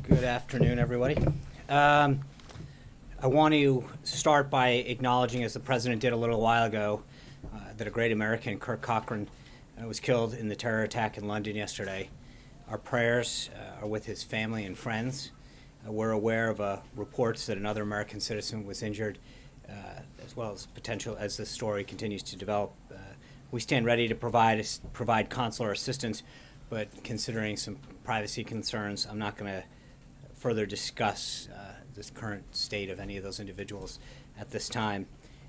Good afternoon, everybody. I want to start by acknowledging, as the president did a little while ago, that a great American, Kirk Cochran, was killed in the terror attack in London yesterday. Our prayers are with his family and friends. We're aware of reports that another American citizen was injured, as well as potential as the story continues to develop. We stand ready to provide consular assistance, but considering some privacy concerns, I'm not going to further discuss this current state of any of those individuals at this time.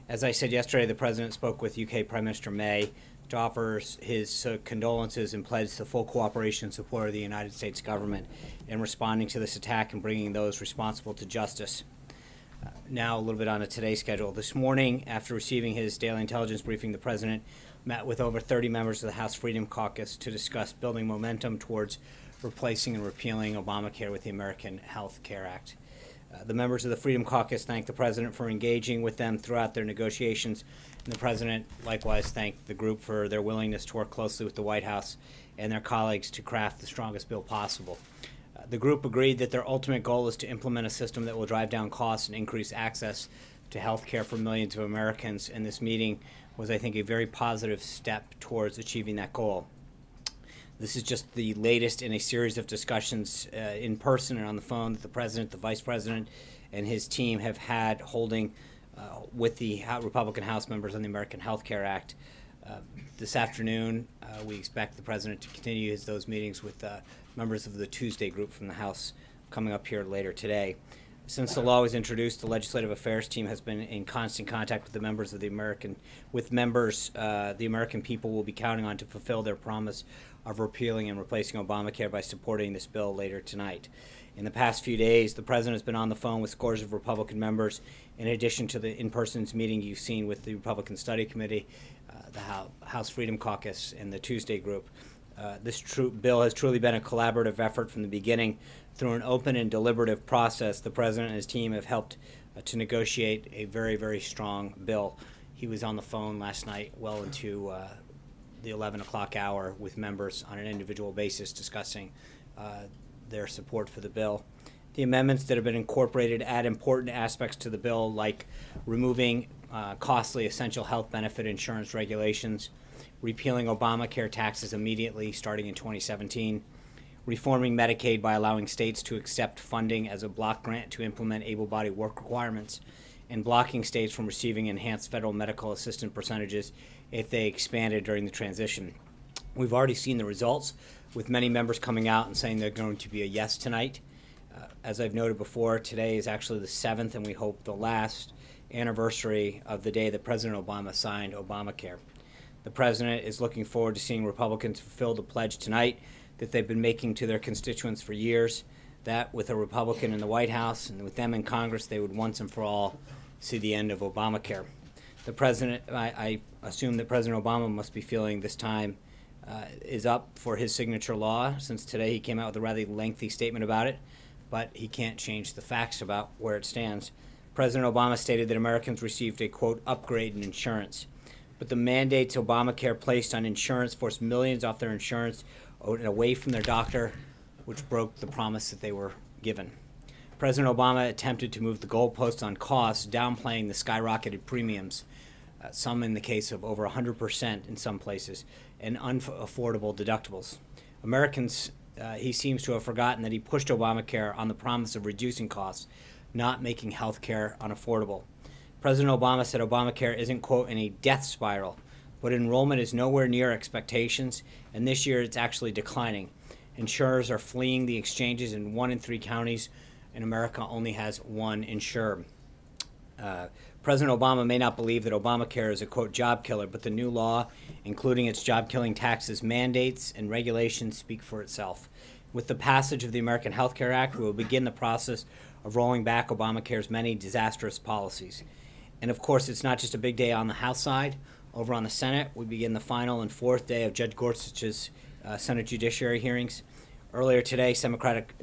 As I said yesterday, the President spoke with UK Prime Minister May to offer his condolences and pledge the full cooperation and support of the United States government in responding to this attack and bringing those responsible to justice. Now a little bit on a today's schedule. This morning, after receiving his daily intelligence briefing, the President met with over 30 members of the House Freedom Caucus to discuss building momentum towards replacing and repealing Obamacare with the American Health Care Act. The members of the Freedom Caucus thanked the President for engaging with them throughout their negotiations, and the President likewise thanked the group for their willingness to work closely with the White House and their colleagues to craft the strongest bill possible. The group agreed that their ultimate goal is to implement a system that will drive down costs and increase access to health care for millions of Americans, and this meeting was, I think, a very positive step towards achieving that goal. This is just the latest in a series of discussions in person and on the phone that the President, the Vice President, and his team have had holding with the Republican House members on the American Health Care Act. This afternoon, we expect the President to continue those meetings with members of the Tuesday group from the House coming up here later today. Since the law was introduced, the Legislative Affairs team has been in constant contact with the members of the American people will be counting on to fulfill their promise of repealing and replacing Obamacare by supporting this bill later tonight. In the past few days, the President has been on the phone with scores of Republican members, in addition to the in-person meeting you've seen with the Republican Study Committee, the House Freedom Caucus, and the Tuesday group. This bill has truly been a collaborative effort from the beginning. Through an open and deliberative process, the President and his team have helped to negotiate a very, very strong bill. He was on the phone last night well into the 11 o'clock hour with members on an individual basis discussing their support for the bill. The amendments that have been incorporated add important aspects to the bill, like removing costly essential health benefit insurance regulations, repealing Obamacare taxes immediately starting in 2017, reforming Medicaid by allowing states to accept funding as a block grant to implement able-bodied work requirements, and blocking states from receiving enhanced federal medical assistance percentages if they expanded during the transition. We've already seen the results, with many members coming out and saying they're going to be a yes tonight. As I've noted before, today is actually the 7th, and we hope the last anniversary of the day that President Obama signed Obamacare. The President is looking forward to seeing Republicans fulfill the pledge tonight that they've been making to their constituents for years, that with a Republican in the White House and with them in Congress, they would once and for all see the end of Obamacare. The President, I assume that President Obama must be feeling this time is up for his signature law, since today he came out with a rather lengthy statement about it, but he can't change the facts about where it stands. President Obama stated that Americans received a, quote, upgrade in insurance. But the mandates Obamacare placed on insurance forced millions off their insurance and away from their doctor, which broke the promise that they were given. President Obama attempted to move the goalposts on costs, downplaying the skyrocketed premiums, some in the case of over 100% in some places, and unaffordable deductibles. Americans, he seems to have forgotten that he pushed Obamacare on the promise of reducing costs, not making health care unaffordable. President Obama said Obamacare isn't, quote, in a death spiral, but enrollment is nowhere near expectations, and this year it's actually declining. Insurers are fleeing the exchanges in 1 in 3 counties, and America only has one insurer. President Obama may not believe that Obamacare is a, quote, job killer, but the new law, including its job-killing taxes, mandates, and regulations, speak for itself. With the passage of the American Health Care Act, we will begin the process of rolling back Obamacare's many disastrous policies. And of course, it's not just a big day on the House side. Over on the Senate, we begin the final and 4th day of Judge Gorsuch's Senate Judiciary hearings. Earlier today,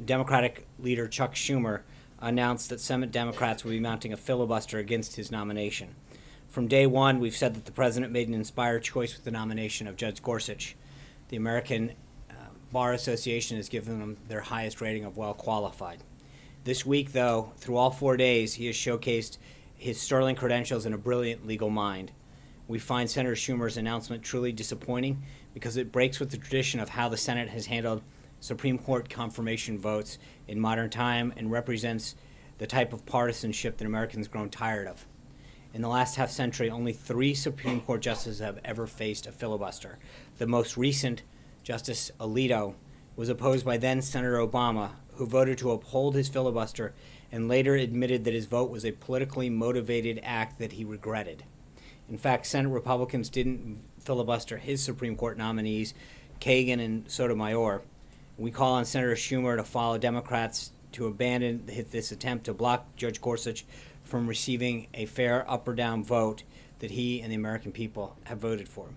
Democratic leader Chuck Schumer announced that Senate Democrats will be mounting a filibuster against his nomination. From day one, we've said that the president made an inspired choice with the nomination of Judge Gorsuch. The American Bar Association has given him their highest rating of well qualified. This week, though, through all 4 days, he has showcased his sterling credentials and a brilliant legal mind. We find Senator Schumer's announcement truly disappointing because it breaks with the tradition of how the Senate has handled Supreme Court confirmation votes in modern time and represents the type of partisanship that Americans grown tired of. In the last half century, only 3 Supreme Court justices have ever faced a filibuster. The most recent, Justice Alito, was opposed by then Senator Obama, who voted to uphold his filibuster and later admitted that his vote was a politically motivated act that he regretted. In fact, Senate Republicans didn't filibuster his Supreme Court nominees, Kagan and Sotomayor. We call on Senator Schumer to follow Democrats to abandon this attempt to block Judge Gorsuch from receiving a fair up or down vote that he and the American people have voted for.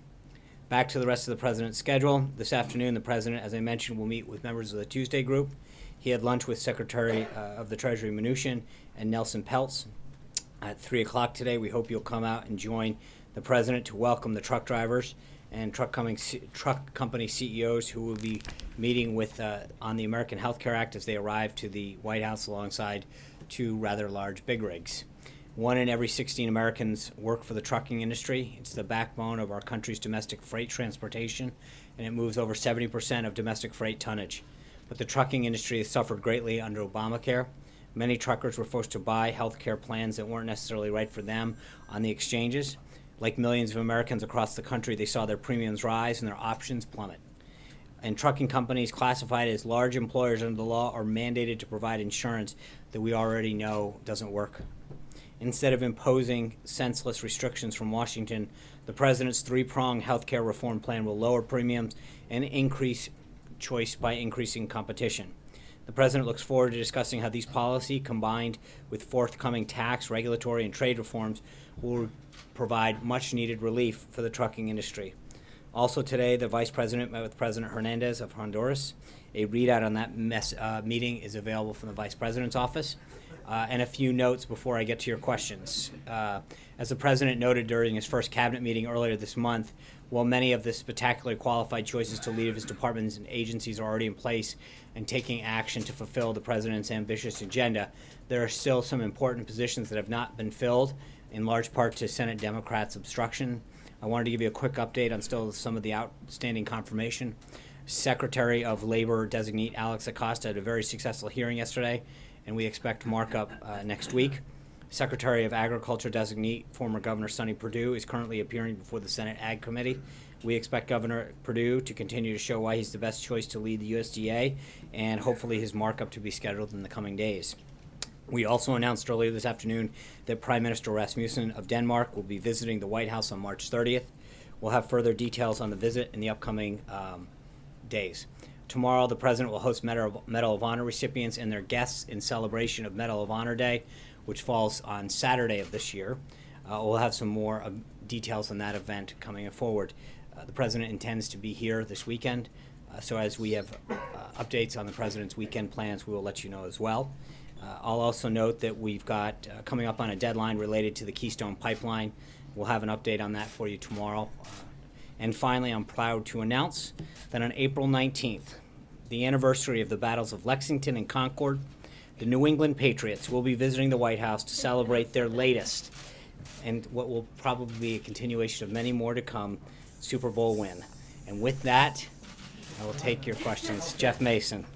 Back to the rest of the president's schedule. This afternoon, the president, as I mentioned, will meet with members of the Tuesday group. He had lunch with Secretary of the Treasury Mnuchin and Nelson Peltz at 3 o'clock today. We hope you'll come out and join the president to welcome the truck drivers and truck company CEOs who will be meeting with on the American Health Care Act as they arrive to the White House alongside 2 rather large big rigs. 1 in every 16 Americans work for the trucking industry. It's the backbone of our country's domestic freight transportation, and it moves over 70% of domestic freight tonnage. But the trucking industry has suffered greatly under Obamacare. Many truckers were forced to buy health care plans that weren't necessarily right for them on the exchanges. Like millions of Americans across the country, they saw their premiums rise and their options plummet. And trucking companies classified as large employers under the law are mandated to provide insurance that we already know doesn't work. Instead of imposing senseless restrictions from Washington, the president's 3-pronged health care reform plan will lower premiums and increase choice by increasing competition. The president looks forward to discussing how these policies, combined with forthcoming tax, regulatory, and trade reforms, will provide much-needed relief for the trucking industry. Also today, the vice president met with President Hernandez of Honduras. A readout on that meeting is available from the vice president's office. And a few notes before I get to your questions. As the president noted during his first cabinet meeting earlier this month, while many of the spectacularly qualified choices to lead his departments and agencies are already in place and taking action to fulfill the president's ambitious agenda, there are still some important positions that have not been filled, in large part to Senate Democrats' obstruction. I wanted to give you a quick update on still some of the outstanding confirmation. Secretary of Labor designate Alex Acosta had a very successful hearing yesterday, and we expect markup next week. Secretary of Agriculture designate former Governor Sonny Perdue is currently appearing before the Senate Ag Committee. We expect Governor Perdue to continue to show why he's the best choice to lead the USDA, and hopefully his markup to be scheduled in the coming days. We also announced earlier this afternoon that Prime Minister Rasmussen of Denmark will be visiting the White House on March 30th. We'll have further details on the visit in the upcoming days. Tomorrow, the president will host Medal of Honor recipients and their guests in celebration of Medal of Honor Day, which falls on Saturday of this year. We'll have some more details on that event coming forward. The president intends to be here this weekend, so as we have updates on the president's weekend plans, we will let you know as well. I'll also note that we've got coming up on a deadline related to the Keystone Pipeline. We'll have an update on that for you tomorrow. And finally, I'm proud to announce that on April 19th, the anniversary of the battles of Lexington and Concord, the New England Patriots will be visiting the White House to celebrate their latest, and what will probably be a continuation of many more to come, Super Bowl win. And with that, I will take your questions. Jeff Mason.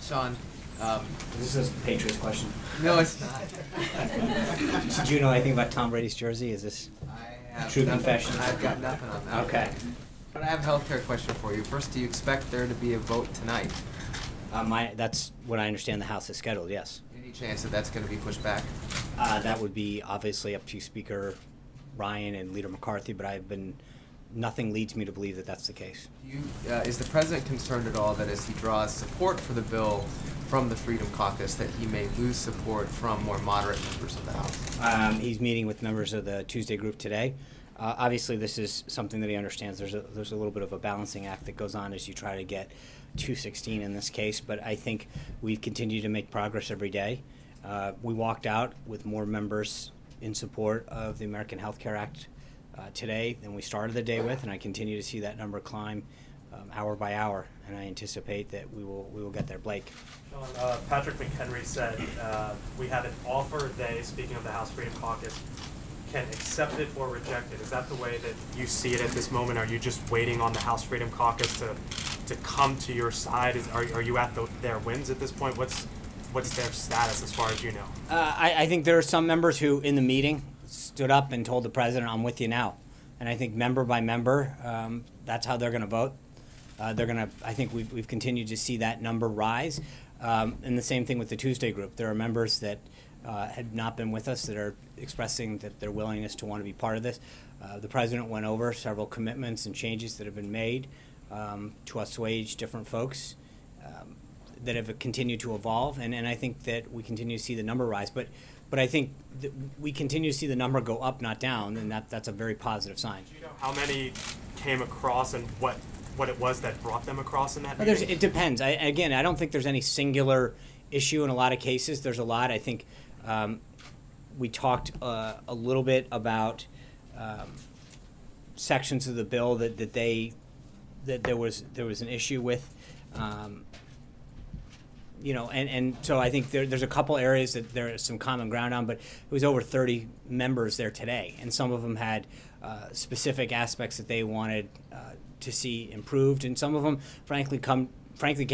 Sean, This is a Patriots question. no, it's not. Did you know anything about Tom Brady's jersey? Is this I have true nothing- confession? I've got nothing on that. Okay. But I have a healthcare question for you. First, do you expect there to be a vote tonight? That's what I understand the House is scheduled, yes. Any chance that that's going to be pushed back? That would be obviously up to Speaker Ryan and Leader McCarthy, but nothing leads me to believe that that's the case. Is the president concerned at all that as he draws support for the bill from the Freedom Caucus, that he may lose support from more moderate members of the House? He's meeting with members of the Tuesday group today. Obviously, this is something that he understands. There's a little bit of a balancing act that goes on as you try to get 216 in this case, but I think we've continued to make progress every day. We walked out with more members in support of the American Health Care Act today than we started the day with, and I continue to see that number climb hour by hour, and I anticipate that we will get there. Blake. Sean, Patrick McHenry said we have an offer. They, speaking of the House Freedom Caucus, can accept it or reject it. Is that the way that you see it at this moment? Are you just waiting on the House Freedom Caucus to come to your side? Are you at their wins at this point? What's their status as far as you know? I think there are some members who, in the meeting, stood up and told the president, "I'm with you now." And I think member by member, that's how they're going to vote. I think we've continued to see that number rise. And the same thing with the Tuesday group. There are members that had not been with us that are expressing that their willingness to want to be part of this. The president went over several commitments and changes that have been made to assuage different folks that have continued to evolve. And I think that we continue to see the number rise. But I think that we continue to see the number go up, not down, and that's a very positive sign. Do you know how many came across and what it was that brought them across in that meeting? It depends. I don't think there's any singular issue in a lot of cases. There's a lot. I think we talked a little bit about sections of the bill that there was an issue with. And so I think there's a couple areas that there is some common ground on, but it was over 30 members there today, and some of them had specific aspects that they wanted to see improved, and some of them, frankly, came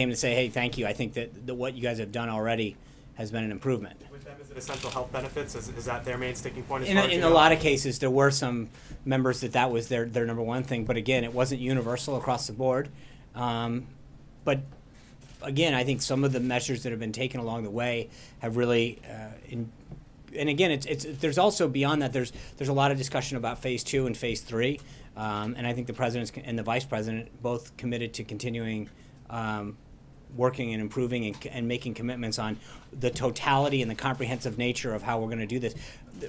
to say, "Hey, thank you. I think that what you guys have done already has been an improvement." With them, is it essential health benefits? Is that their main sticking point? In a lot of cases, there were some members that was their number one thing, but again, it wasn't universal across the board. But again, I think some of the measures that have been taken along the way have really, and again, it's there's also beyond that. There's a lot of discussion about phase 2 and phase 3, and I think the president and the vice president both committed to continuing working and improving and making commitments on the totality and the comprehensive nature of how we're going to do this.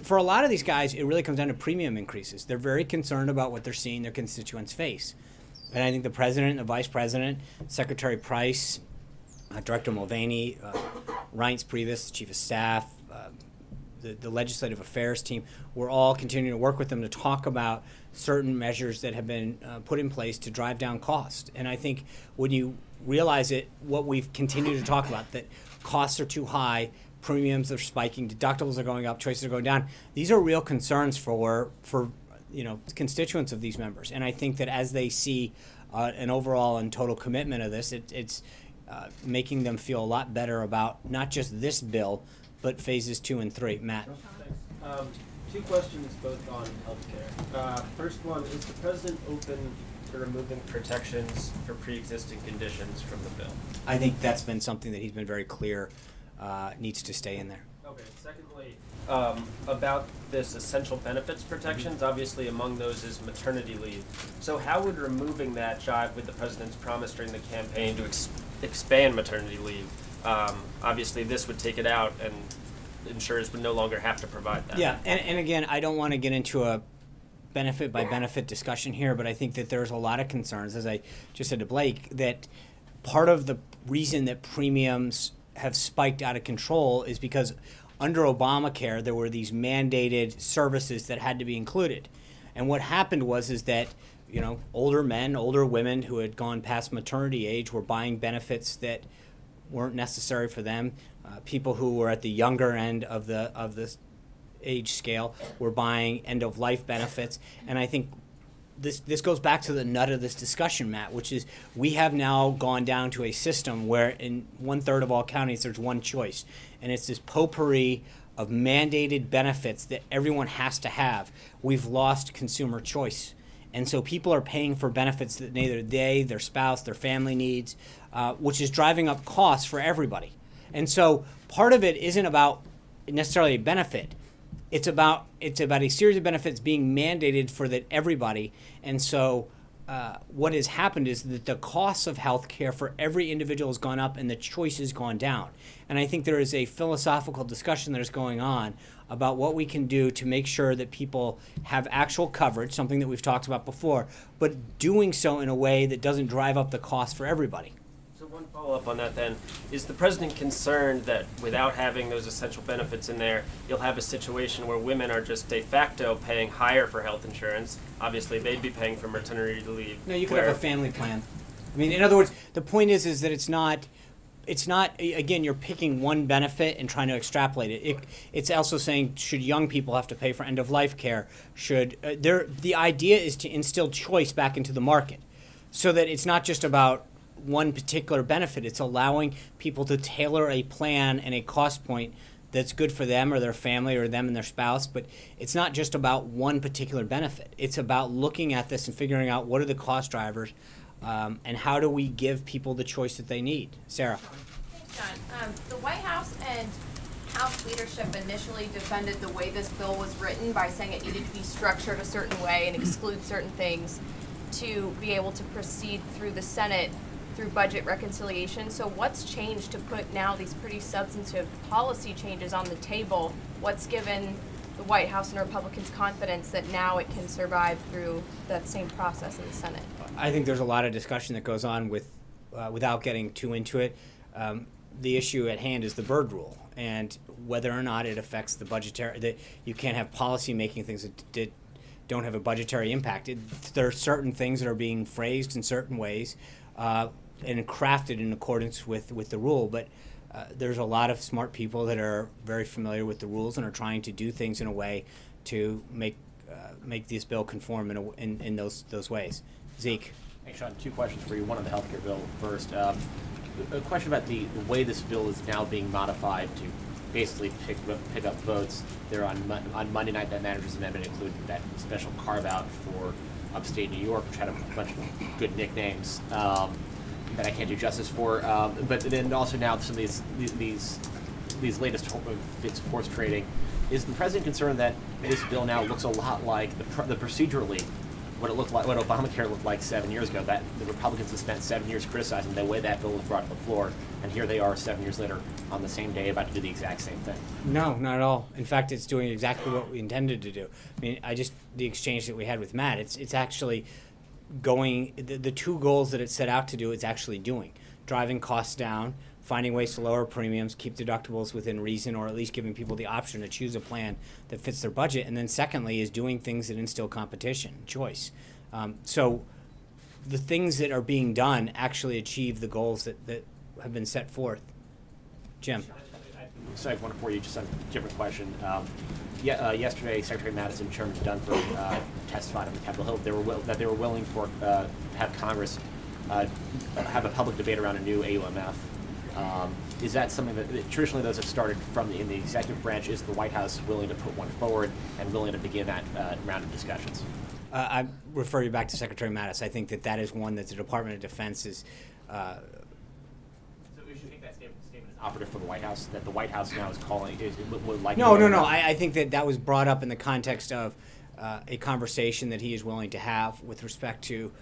For a lot of these guys, it really comes down to premium increases. They're very concerned about what they're seeing their constituents face, and I think the president and the vice president, Secretary Price, Director Mulvaney, Reince Priebus, Chief of Staff, the Legislative Affairs team, we're all continuing to work with them to talk about certain measures that have been put in place to drive down cost. And I think when you realize it, what we've continued to talk about, that costs are too high, premiums are spiking, deductibles are going up, choices are going down, these are real concerns for constituents of these members. And I think that as they see an overall and total commitment of this, it's making them feel a lot better about not just this bill, but phases 2 and 3. Matt. Thanks. 2 questions, both on healthcare. First one, is the president open to removing protections for pre-existing conditions from the bill? I think that's been something that he's been very clear needs to stay in there. Okay. Secondly, about this essential benefits protections, obviously among those is maternity leave. So how would removing that jive with the president's promise during the campaign to expand maternity leave? Obviously, this would take it out, and insurers would no longer have to provide that. Yeah, and again, I don't want to get into a benefit by benefit discussion here, but I think that there's a lot of concerns, as I just said to Blake, that part of the reason that premiums have spiked out of control is because under Obamacare, there were these mandated services that had to be included. And what happened is that older men, older women who had gone past maternity age were buying benefits that weren't necessary for them. People who were at the younger end of the age scale were buying end-of-life benefits. And I think this goes back to the nut of this discussion, Matt, which is we have now gone down to a system where in 1/3 of all counties there's one choice. And it's this potpourri of mandated benefits that everyone has to have. We've lost consumer choice. And so people are paying for benefits that neither they, their spouse, their family needs, which is driving up costs for everybody. And so part of it isn't about necessarily a benefit. It's about a series of benefits being mandated for that everybody. And so what has happened is that the costs of health care for every individual has gone up and the choice has gone down. And I think there is a philosophical discussion that is going on about what we can do to make sure that people have actual coverage, something that we've talked about before, but doing so in a way that doesn't drive up the cost for everybody. So one follow-up on that then, is the president concerned that without having those essential benefits in there, you'll have a situation where women are just de facto paying higher for health insurance? Obviously, they'd be paying for maternity leave. No, you could have a family plan. I mean, in other words, the point is that it's not, again, you're picking one benefit and trying to extrapolate it. It's also saying, should young people have to pay for end-of-life care? The idea is to instill choice back into the market so that it's not just about one particular benefit. It's allowing people to tailor a plan and a cost point that's good for them or their family or them and their spouse, but it's not just about one particular benefit. It's about looking at this and figuring out what are the cost drivers and how do we give people the choice that they need. Sarah. Thanks, John. The White House and House leadership initially defended the way this bill was written by saying it needed to be structured a certain way and exclude certain things to be able to proceed through the Senate through budget reconciliation. So what's changed to put now these pretty substantive policy changes on the table? What's given the White House and Republicans confidence that now it can survive through that same process in the Senate? I think there's a lot of discussion that goes on without getting too into it. The issue at hand is the Byrd Rule and whether or not it affects the budgetary, that you can't have policy making things that don't have a budgetary impact. There are certain things that are being phrased in certain ways and crafted in accordance with the rule, but there's a lot of smart people that are very familiar with the rules and are trying to do things in a way to make this bill conform in those ways. Zeke. Hey, Sean, two questions for you. One on the healthcare bill first. A question about the way this bill is now being modified to basically pick up votes. There on Monday night, that manager's amendment included that special carve out for upstate New York, which had a bunch of good nicknames that I can't do justice for. But then also now some of these latest bits of horse trading. Is the president concerned that this bill now looks a lot like the procedurally what it looked like, what Obamacare looked like 7 years ago? That the Republicans have spent 7 years criticizing the way that bill was brought to the floor, and here they are 7 years later on the same day about to do the exact same thing. No, not at all. In fact, it's doing exactly what we intended to do. I mean, the exchange that we had with Matt, it's actually going, the two goals that it set out to do, it's actually doing. Driving costs down, finding ways to lower premiums, keep deductibles within reason, or at least giving people the option to choose a plan that fits their budget. And then secondly is doing things that instill competition, choice. So the things that are being done actually achieve the goals that have been set forth. Jim. So I have one for you, just on a different question. Yesterday, Secretary Madison and Chairman Dunford testified on the Capitol Hill that they were willing for have Congress have a public debate around a new AUMF. Is that something that traditionally those have started from in the executive branch? Is the White House willing to put one forward and willing to begin that round of discussions? I refer you back to Secretary Mattis. I think that is one that the Department of Defense is. So we should think that statement is operative for the White House, that the White House now is calling, would like. No. I think that was brought up in the context of a conversation that he is willing to have with respect to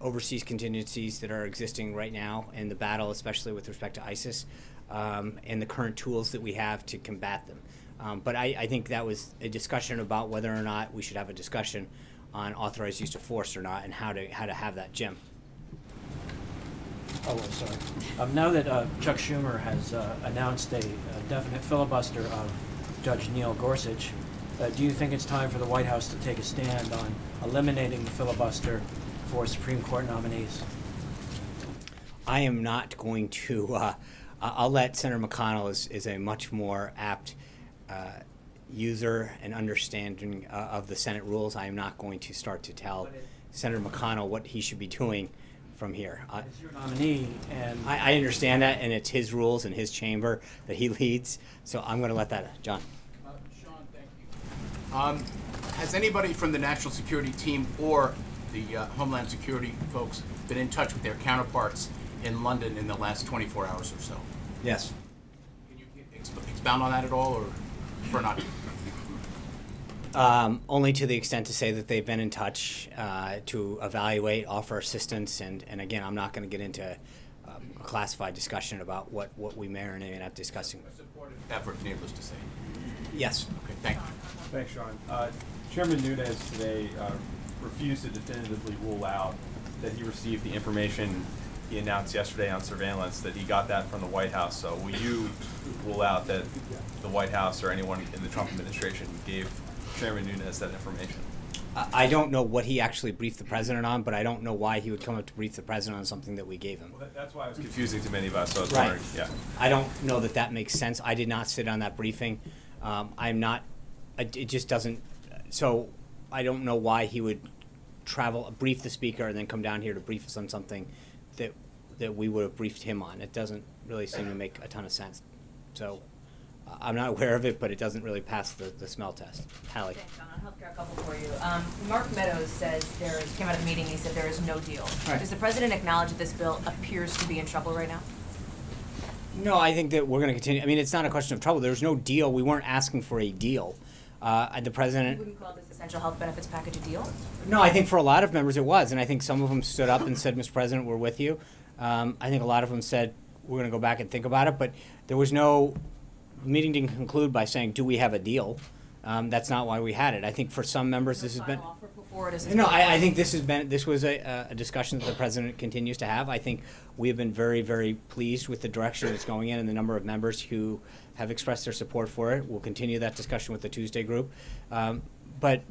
overseas contingencies that are existing right now in the battle, especially with respect to ISIS, and the current tools that we have to combat them. But I think that was a discussion about whether or not we should have a discussion on authorized use of force or not, and how to have that. Jim. Oh, well, sorry. Now that Chuck Schumer has announced a definite filibuster of Judge Neil Gorsuch, do you think it's time for the White House to take a stand on eliminating the filibuster for Supreme Court nominees? I am not going to. I'll let Senator McConnell is a much more apt user and understanding of the Senate rules. I am not going to start to tell Senator McConnell what he should be doing from here. It's your nominee, and I understand that, and it's his rules and his chamber that he leads. So I'm going to let that, John. Sean, thank you. Has anybody from the National Security Team or the Homeland Security folks been in touch with their counterparts in London in the last 24 hours or so? Yes. Can you expound on that at all, or for not? Only to the extent to say that they've been in touch to evaluate, offer assistance, and again, I'm not going to get into a classified discussion about what we may or may not be discussing. A supportive effort, needless to say. Yes. Okay, thank you. Thanks, Sean. Chairman Nunes today refused to definitively rule out that he received the information he announced yesterday on surveillance, that he got that from the White House. So will you rule out that the White House or anyone in the Trump administration gave Chairman Nunes that information? I don't know what he actually briefed the president on, but I don't know why he would come up to brief the president on something that we gave him. Well, that's why it was confusing to many of us, so I was Right. wondering, yeah. I don't know that that makes sense. I did not sit on that briefing. I'm not, it just doesn't, so I don't know why he would brief the speaker and then come down here to brief us on something that we would have briefed him on. It doesn't really seem to make a ton of sense. So I'm not aware of it, but it doesn't really pass the smell test. Hallie. Thanks, John. On healthcare, a couple for you. Mark Meadows says came out of the meeting, he said there is no deal. Right. Does the president acknowledge that this bill appears to be in trouble right now? No, I think that we're going to continue. I mean, it's not a question of trouble. There's no deal. We weren't asking for a deal. The You president. wouldn't call this essential health benefits package a deal? No, I think for a lot of members it was, and I think some of them stood up and said, "Mr. President, we're with you." I think a lot of them said, "We're going to go back and think about it," but there was no. The meeting didn't conclude by saying, "Do we have a deal?" That's not why we had it. I think for some members this has been. Final offer put forward as No, I think this was a discussion that the president continues to have. I think we have been very, very pleased with the direction it's going in and the number of members who have expressed their support for it. We'll continue that discussion with the Tuesday group. But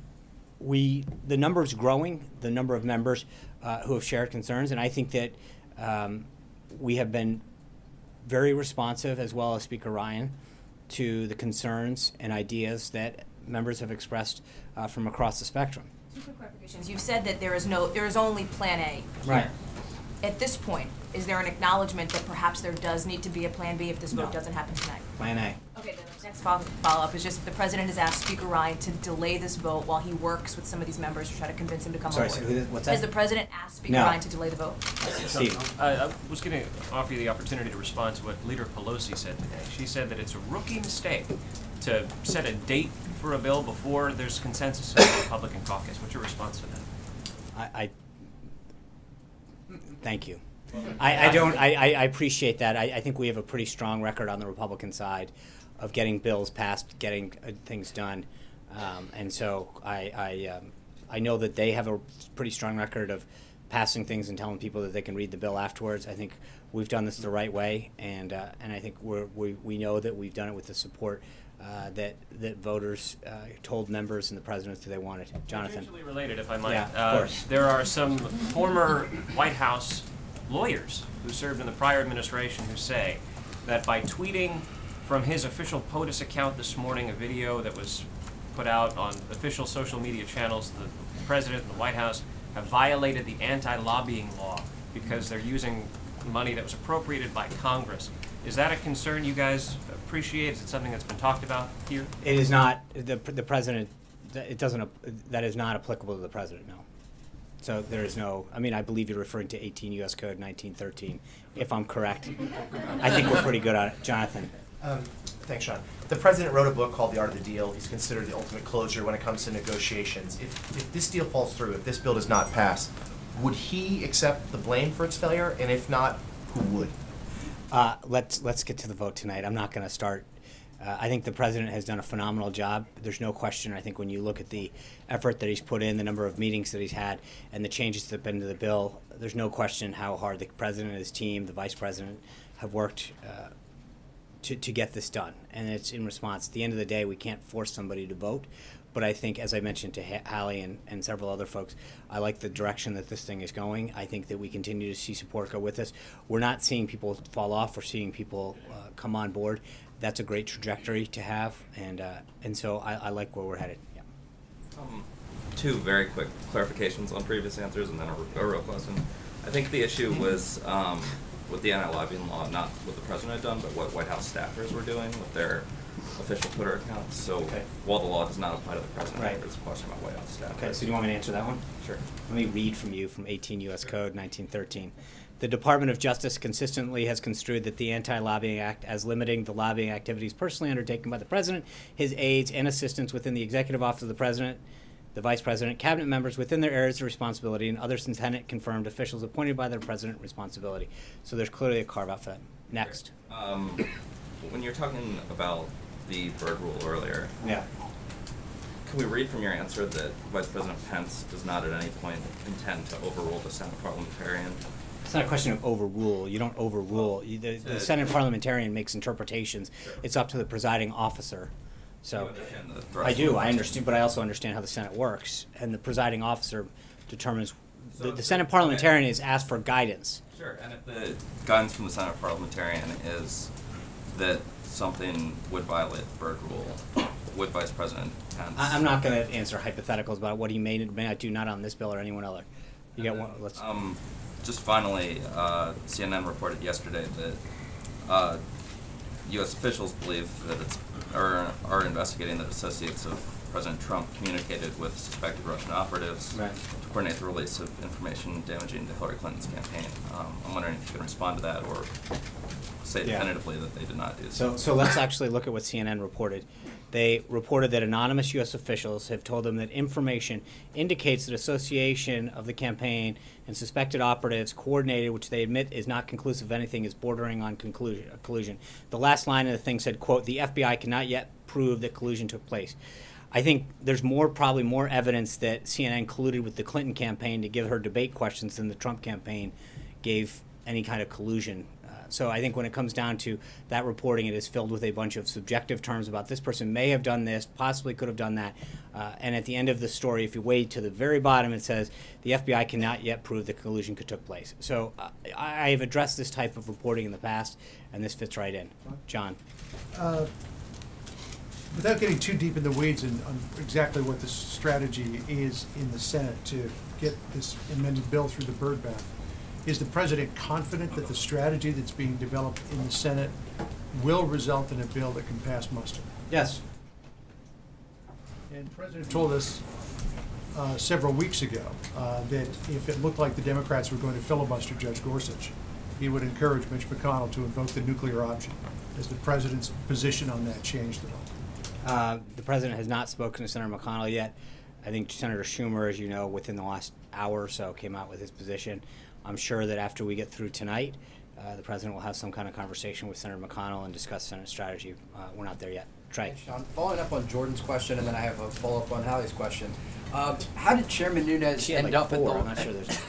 the number is growing, the number of members who have shared concerns, and I think that we have been very responsive, as well as Speaker Ryan, to the concerns and ideas that members have expressed from across the spectrum. Two quick clarifications. You've said that there is only Plan A. Right. At this point, is there an acknowledgement that perhaps there does need to be a Plan B if this vote No. doesn't happen tonight? Plan A. Okay, then the next follow-up is just the president has asked Speaker Ryan to delay this vote while he works with some of these members to try to convince him to come Sorry, on so board. what's that? Has the president asked Speaker No. Ryan to delay the vote? Steve. I was going to offer you the opportunity to respond to what Leader Pelosi said today. She said that it's a rookie mistake to set a date for a bill before there's consensus in the Republican caucus. What's your response to that? Thank you. I appreciate that. I think we have a pretty strong record on the Republican side of getting bills passed, getting things done. And so I know that they have a pretty strong record of passing things and telling people that they can read the bill afterwards. I think we've done this the right way, and I think we know that we've done it with the support that voters told members and the president that they wanted. Jonathan. Tangentially related, if I might. Yeah, of course. There are some former White House lawyers who served in the prior administration who say that by tweeting from his official POTUS account this morning a video that was put out on official social media channels, the president and the White House have violated the anti-lobbying law because they're using money that was appropriated by Congress. Is that a concern you guys appreciate? Is it something that's been talked about here? It is not the president. That is not applicable to the president. No. So there is no. I mean, I believe you're referring to 18 U.S. Code 1913, if I'm correct. I think we're pretty good on it, Jonathan. Thanks, Sean. The president wrote a book called The Art of the Deal. He's considered the ultimate closer when it comes to negotiations. If this deal falls through, if this bill does not pass, would he accept the blame for its failure? And if not, who would? Let's get to the vote tonight. I'm not going to start. I think the president has done a phenomenal job. There's no question. I think when you look at the effort that he's put in, the number of meetings that he's had, and the changes that have been to the bill, there's no question how hard the president and his team, the vice president, have worked to get this done. And it's in response. At the end of the day, we can't force somebody to vote. But I think, as I mentioned to Hallie and several other folks, I like the direction that this thing is going. I think that we continue to see support go with us. We're not seeing people fall off. We're seeing people come on board. That's a great trajectory to have, and so I like where we're headed. Yeah. Two very quick clarifications on previous answers, and then a real question. I think the issue was with the anti-lobbying law, not what the president had done, but what White House staffers were doing with their official Twitter accounts. So while the law does not apply to the president, Right. there's a question about White House staffers. Okay, so do you want me to answer that one? Sure. Let me read from you from 18 U.S. Code 1913. The Department of Justice consistently has construed that the Anti-Lobbying Act as limiting the lobbying activities personally undertaken by the President, his aides, and assistants within the Executive Office of the President, the Vice President, Cabinet members within their areas of responsibility, and other Senate-confirmed officials appointed by the President responsibility. So there's clearly a carve-out for that. Next. When you're talking about the Byrd rule earlier, Yeah. can we read from your answer that Vice President Pence does not at any point intend to overrule the Senate parliamentarian? It's not a question of overrule. You don't overrule. The Senate parliamentarian makes interpretations. Sure. It's up to the presiding officer So, understand the I thrust do, of I it. understand, but I also understand how the Senate works, and the presiding officer determines, So the Senate parliamentarian is asked for guidance. Sure, and if the guidance from the Senate parliamentarian is that something would violate the Byrd rule, would Vice President Pence? I'm not gonna answer hypotheticals about what he may not do, not on this bill or anyone other. You got one, let's. Just finally, CNN reported yesterday that U.S. officials believe that are investigating that associates of President Trump communicated with suspected Russian operatives Right. to coordinate the release of information damaging to Hillary Clinton's campaign. I'm wondering if you can respond to that or say Yeah. definitively that they did not do so. So let's actually look at what CNN reported. They reported that anonymous U.S. officials have told them that information indicates that association of the campaign and suspected operatives coordinated, which they admit is not conclusive of anything, is bordering on collusion. The last line of the thing said, quote, "The FBI cannot yet prove that collusion took place." I think there's probably more evidence that CNN colluded with the Clinton campaign to give her debate questions than the Trump campaign gave any kind of collusion. So I think when it comes down to that reporting, it is filled with a bunch of subjective terms about this person may have done this, possibly could have done that. And at the end of the story, if you wade to the very bottom, it says the FBI cannot yet prove that collusion took place. So I have addressed this type of reporting in the past, and this fits right in. John. Without getting too deep in the weeds on exactly what the strategy is in the Senate to get this amended bill through the Byrd bath, is the president confident that the strategy that's being developed in the Senate will result in a bill that can pass muster? Yes. And the president told us several weeks ago that if it looked like the Democrats were going to filibuster Judge Gorsuch, he would encourage Mitch McConnell to invoke the nuclear option. Has the president's position on that changed at all? The president has not spoken to Senator McConnell yet. I think Senator Schumer, as you know, within the last hour or so came out with his position. I'm sure that after we get through tonight, the president will have some kind of conversation with Senator McConnell and discuss Senate strategy. We're not there yet. Trey. Thanks, Sean. Following up on Jordan's question, and then I have a follow-up on Hallie's question. How did Chairman Nunes She had end like up at four. the? I'm not sure there's.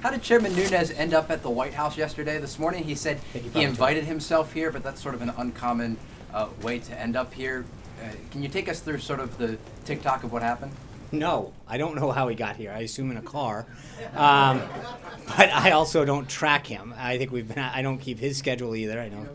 How did Chairman Nunes end up at the White House yesterday? This morning, he said he invited himself here, but that's sort of an uncommon way to end up here. Can you take us through sort of the tick-tock of what happened? No, I don't know how he got here. I assume in a car, but I also don't track him. I think I don't keep his schedule either. I know.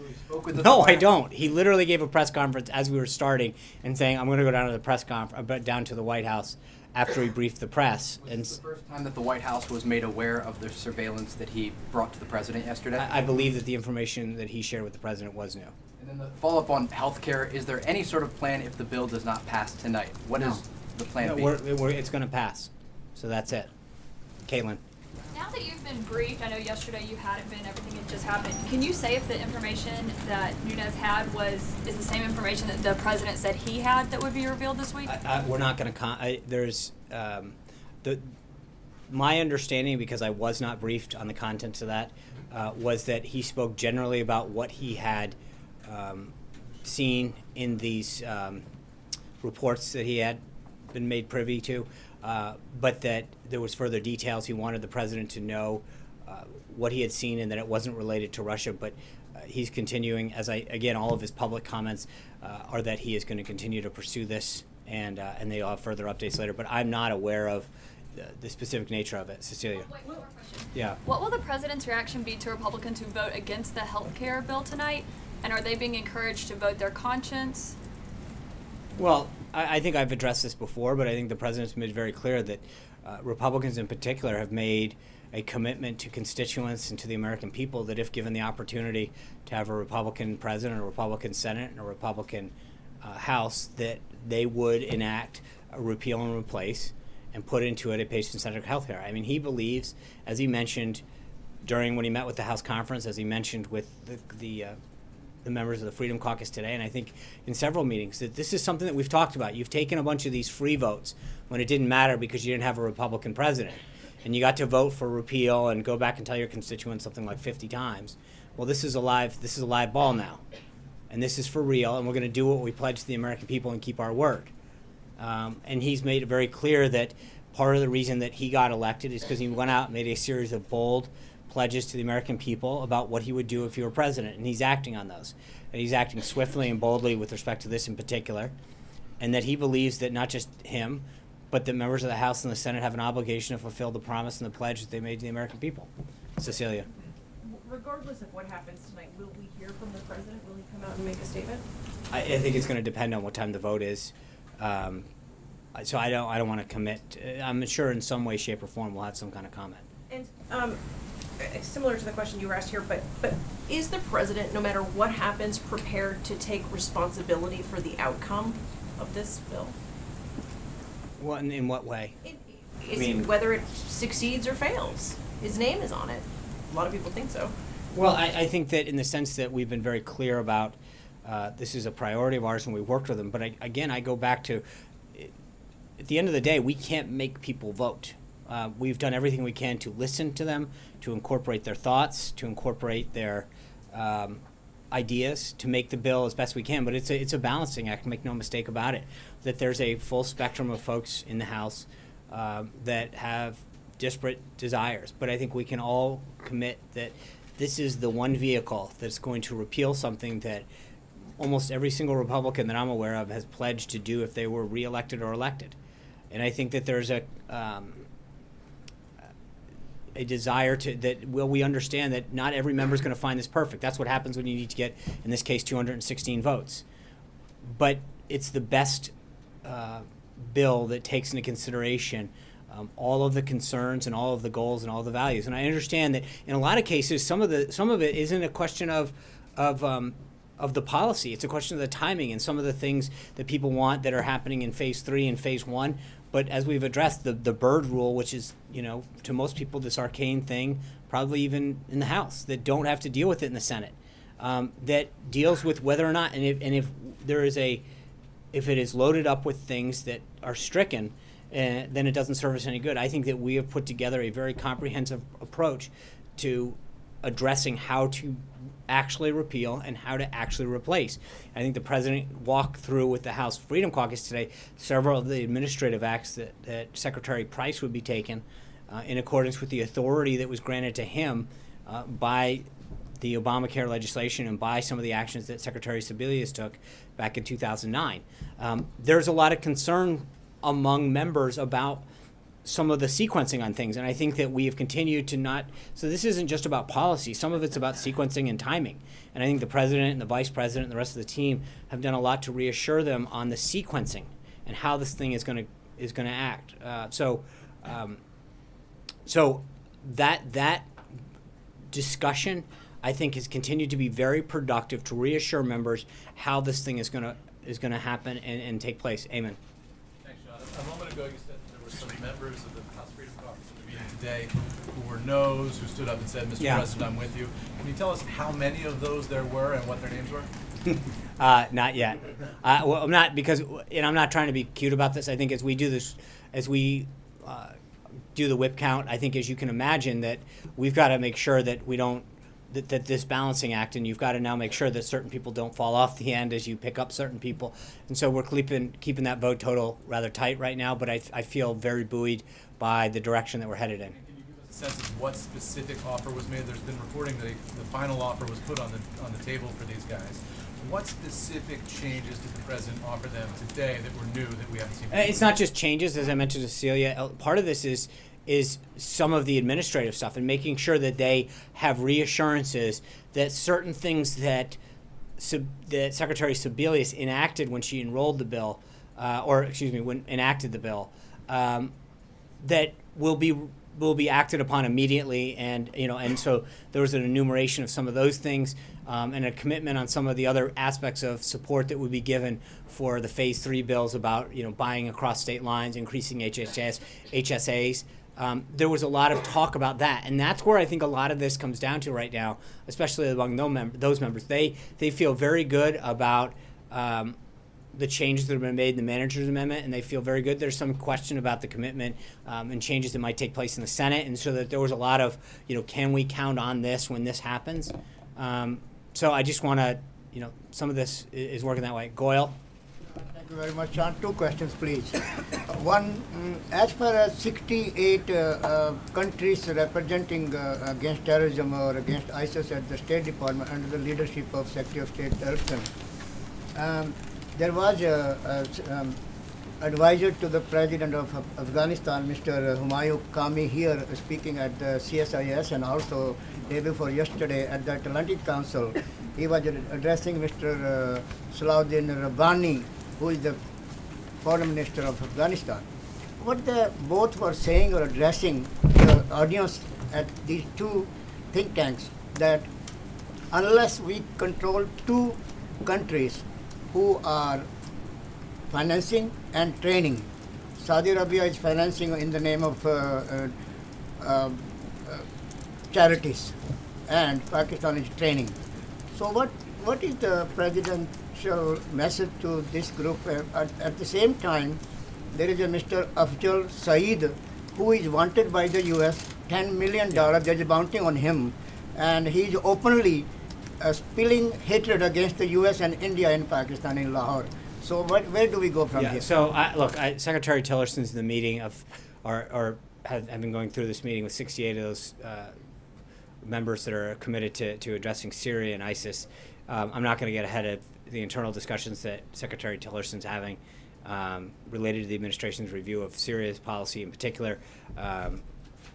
No, I don't. He literally gave a press conference as we were starting and saying, "I'm going to go down to the press conference, down to the White House." After he briefed the press, Was this the first time that the White House was made aware of the surveillance that he brought to the president yesterday? I believe that the information that he shared with the president was new. And then the follow-up on healthcare: is there any sort of plan if the bill does not pass tonight? What is the plan No, B? it's going to pass, so that's it. Caitlin. Now that you've been briefed, I know yesterday you hadn't been, everything had just happened. Can you say if the information that Nunes had is the same information that the president said he had that would be revealed this week? We're not going to. There's my understanding, because I was not briefed on the contents of that, was that he spoke generally about what he had seen in these reports that he had been made privy to, but that there was further details. He wanted the president to know what he had seen and that it wasn't related to Russia, but he's continuing, again, all of his public comments are that he is going to continue to pursue this, and they'll have further updates later, but I'm not aware of the specific nature of it. Cecilia. Wait, one more question. Yeah. What will the president's reaction be to Republicans who vote against the health care bill tonight? And are they being encouraged to vote their conscience? Well, I think I've addressed this before, but I think the president's made very clear that Republicans in particular have made a commitment to constituents and to the American people that if given the opportunity to have a Republican president, a Republican Senate, and a Republican House, that they would enact a repeal and replace and put into it a patient-centered health care. I mean, he believes, as he mentioned when he met with the House conference, as he mentioned with the members of the Freedom Caucus today, and I think in several meetings, that this is something that we've talked about. You've taken a bunch of these free votes when it didn't matter because you didn't have a Republican president. And you got to vote for repeal and go back and tell your constituents something like 50 times. Well, this is a live ball now. And this is for real, and we're going to do what we pledged to the American people and keep our word. And he's made it very clear that part of the reason that he got elected is because he went out and made a series of bold pledges to the American people about what he would do if he were president, and he's acting on those. And he's acting swiftly and boldly with respect to this in particular. and that he believes that not just him, but that members of the House and the Senate have an obligation to fulfill the promise and the pledge that they made to the American people. Cecilia. Regardless of what happens tonight, will we hear from the president? Will he come out and make a statement? I think it's going to depend on what time the vote is. So I don't want to commit. I'm sure in some way, shape, or form we'll have some kind of comment. And similar to the question you were asked here, but is the president, no matter what happens, prepared to take responsibility for the outcome of this bill? What in what way? Whether it succeeds or fails. His name is on it. A lot of people think so. Well, I think that in the sense that we've been very clear about this is a priority of ours and we worked with them. But again, I go back to, at the end of the day, we can't make people vote. We've done everything we can to listen to them, to incorporate their thoughts, to incorporate their ideas, to make the bill as best we can. But it's a balancing act, make no mistake about it, that there's a full spectrum of folks in the House that have disparate desires. But I think we can all commit that this is the one vehicle that's going to repeal something that almost every single Republican that I'm aware of has pledged to do if they were reelected or elected. And I think that there's a desire to that. Well, we understand that not every member is going to find this perfect. That's what happens when you need to get, in this case, 216 votes. But it's the best bill that takes into consideration all of the concerns and all of the goals and all the values. And I understand that in a lot of cases, some of it isn't a question of the policy. It's a question of the timing and some of the things that people want that are happening in phase 3 and phase 1. But as we've addressed, the Byrd Rule, which is, to most people this arcane thing, probably even in the House, that don't have to deal with it in the Senate, that deals with whether or not, and if it is loaded up with things that are stricken, then it doesn't serve us any good. I think that we have put together a very comprehensive approach to addressing how to actually repeal and how to actually replace. I think the president walked through with the House Freedom Caucus today several of the administrative acts that Secretary Price would be taking in accordance with the authority that was granted to him by the Obamacare legislation and by some of the actions that Secretary Sebelius took back in 2009. There's a lot of concern among members about some of the sequencing on things, and I think that we have continued to not. So this isn't just about policy. Some of it's about sequencing and timing. And I think the president and the vice president and the rest of the team have done a lot to reassure them on the sequencing and how this thing is going to act. So that discussion, I think, has continued to be very productive to reassure members how this thing is going to happen and take place. Amen. Thanks, John. A moment ago, you said there were some members of the House Freedom Caucus in the meeting today who were no's, who stood up and said, Mr. President, I'm with you. Can you tell us how many of those there were and what their names were? Not yet. Well, I'm not, because, and I'm not trying to be cute about this. I think as we do this, as we do the whip count, I think, as you can imagine, that we've got to make sure that we don't, that this balancing act, and you've got to now make sure that certain people don't fall off the end as you pick up certain people. And so we're keeping that vote total rather tight right now, but I feel very buoyed by the direction that we're headed in. Can you give us a sense of what specific offer was made? There's been reporting that the final offer was put on the table for these guys. What specific changes did the president offer them today that were new that we haven't seen before? It's not just changes, as I mentioned to Cecilia. Part of this is some of the administrative stuff and making sure that they have reassurances that certain things that Secretary Sebelius enacted when she enrolled the bill, when enacted the bill, that will be acted upon immediately, and so there was an enumeration of some of those things, and a commitment on some of the other aspects of support that would be given for the Phase 3 bills about buying across state lines, increasing HSAs. There was a lot of talk about that, and that's where I think a lot of this comes down to right now, especially among those members. They feel very good about the changes that have been made in the manager's amendment, and they feel very good. There's some question about the commitment and changes that might take place in the Senate, and so that there was a lot of, can we count on this when this happens? So I just want to, some of this is working that way. Goyle? Thank you very much, John. 2 questions, please. One, as far as 68 countries representing against terrorism or against ISIS at the State Department under the leadership of Secretary of State Tillerson, there was a advisor to the president of Afghanistan, Mr. Humayun Kami, here speaking at the CSIS, and also day before yesterday at the Atlantic Council. He was addressing Mr. Salahuddin Rabbani, who is the foreign minister of Afghanistan. What they both were saying or addressing the audience at these two think tanks, that unless we control two countries who are financing and training, Saudi Arabia is financing in the name of charities, and Pakistan is training. So what is the presidential message to this group? At the same time, there is a Mr. Afjal Saeed who is wanted by the U.S. $10 million. There is a bounty on him, and he is openly spilling hatred against the U.S. and India in Pakistan, in Lahore. So where do we go from here? So Secretary Tillerson's in the meeting of, have been going through this meeting with 68 of those members that are committed to addressing Syria and ISIS. I'm not going to get ahead of the internal discussions that Secretary Tillerson's having related to the administration's review of Syria's policy in particular.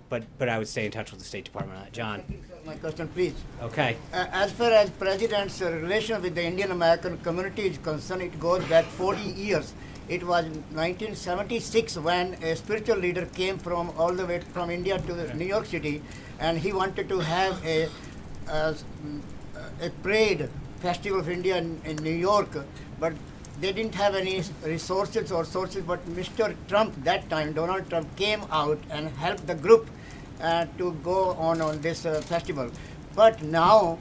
But I would stay in touch with the State Department on that. John? My question, please. Okay. As far as President's relation with the Indian American community is concerned, it goes back 40 years. It was 1976 when a spiritual leader came from all the way from India to New York City, and he wanted to have a parade, Festival of India in New York, but they didn't have any resources or sources. But Mr. Trump, that time, Donald Trump, came out and helped the group to go on this festival. But now,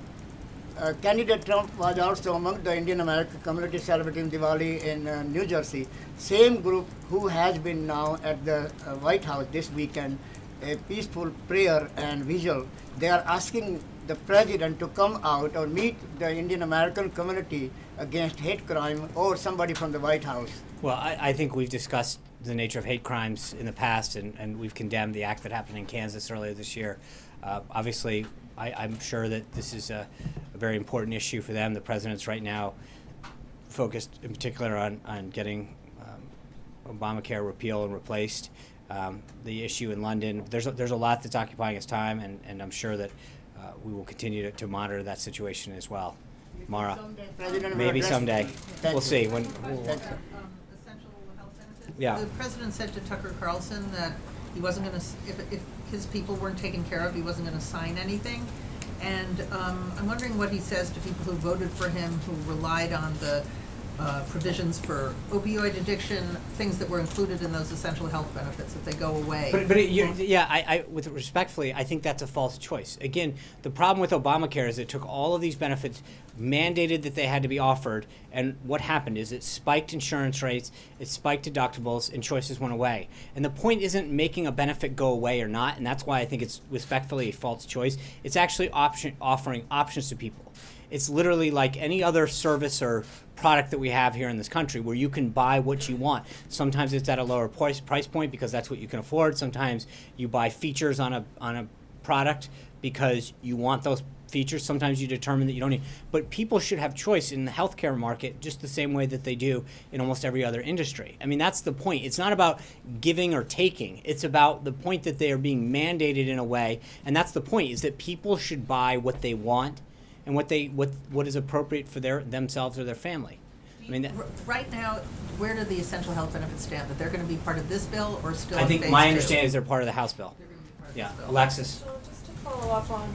candidate Trump was also among the Indian American community celebrating Diwali in New Jersey. Same group who has been now at the White House this weekend, a peaceful prayer and vigil. They are asking the president to come out or meet the Indian American community against hate crime, or somebody from the White House. Well, I think we've discussed the nature of hate crimes in the past, and we've condemned the act that happened in Kansas earlier this year. Obviously, I'm sure that this is a very important issue for them. The president's right now focused in particular on getting Obamacare repealed and replaced. The issue in London, there's a lot that's occupying his time, and I'm sure that we will continue to monitor that situation as well. Mara, maybe someday. We'll see. Essential health benefits. Yeah. The president said to Tucker Carlson that he wasn't going to, if his people weren't taken care of, he wasn't going to sign anything. And I'm wondering what he says to people who voted for him, who relied on the provisions for opioid addiction, things that were included in those essential health benefits, if they go away. With respectfully, I think that's a false choice. Again, the problem with Obamacare is it took all of these benefits, mandated that they had to be offered, and what happened is it spiked insurance rates, it spiked deductibles, and choices went away. And the point isn't making a benefit go away or not, and that's why I think it's respectfully a false choice. It's actually offering options to people. It's literally like any other service or product that we have here in this country, where you can buy what you want. Sometimes it's at a lower price point because that's what you can afford. Sometimes you buy features on a product because you want those features. Sometimes you determine that you don't need. But people should have choice in the healthcare market just the same way that they do in almost every other industry. I mean, that's the point. It's not about giving or taking. It's about the point that they are being mandated in a way, and that's the point, is that people should buy what they want and what is appropriate for themselves or their family. I mean, right now, where do the essential health benefits stand? That they're going to be part of this bill, or still? I think my understanding is they're part of the House bill. Yeah, Alexis. So just to follow up on